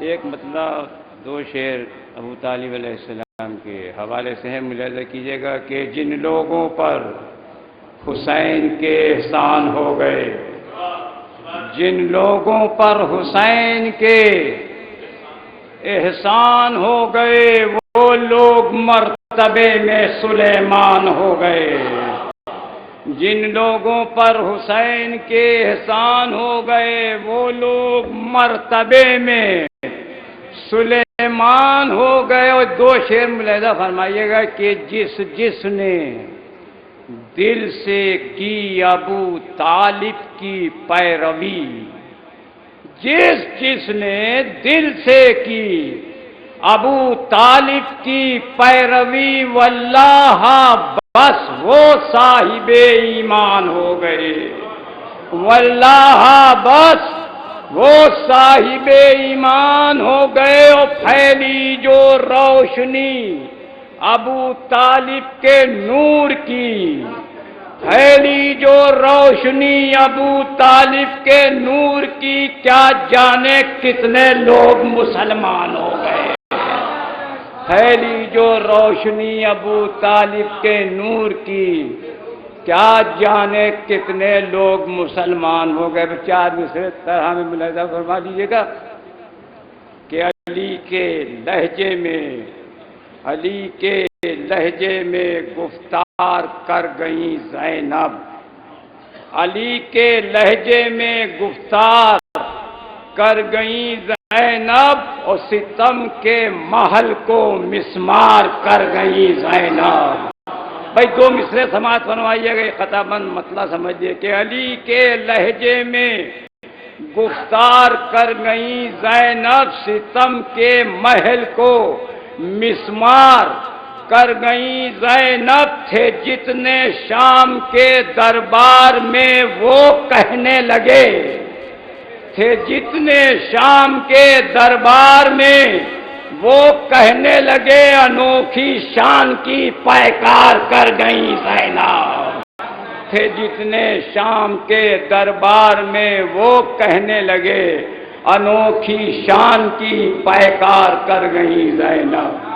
ایک مطلب دو شعر ابو طالب علیہ السلام کے حوالے سے ہے، ملاحظہ کیجیے گا کہ جن لوگوں پر حسین کے احسان ہو گئے، جن لوگوں پر حسین کے احسان ہو گئے وہ لوگ مرتبے میں سلیمان ہو گئے۔ جن لوگوں پر حسین کے احسان ہو گئے وہ لوگ مرتبے میں سلیمان ہو گئے۔ اور دو شعر ملاحظہ فرمائیے گا کہ جس نے دل سے کی ابو طالب کی پیروی، جس نے دل سے کی ابو طالب کی پیروی، واللہ بس وہ صاحب ایمان ہو گئے، واللہ بس وہ صاحب ایمان ہو گئے۔ اور پھیلی جو روشنی ابو طالب کے نور کی، پھیلی جو روشنی ابو طالب کے نور کی، کیا جانے کتنے لوگ مسلمان ہو گئے۔ پھیلی جو روشنی ابو طالب کے نور کی، کیا جانے کتنے لوگ مسلمان ہو گئے۔ چار دوسرے طرح میں ملاحظہ فرما دیجیے گا کہ علی کے لہجے میں گفتار کر گئیں زینب، علی کے لہجے میں گفتار کر گئیں زینب، اور ستم کے محل کو مسمار کر گئیں زینب۔ بھائی دو مصرے سماعت فرمائیے گا، خطا بند مطلب سمجھیے کہ علی کے لہجے میں گفتار کر گئیں زینب، ستم کے محل کو مسمار کر گئیں زینب، تھے جتنے شام کے دربار میں وہ کہنے لگے، تھے جتنے شام کے دربار میں وہ کہنے لگے، انوکھی شان کی پیکار کر گئیں زینب، تھے جتنے شام کے دربار میں وہ کہنے لگے، انوکھی شان کی پیکار کر گئیں زینب۔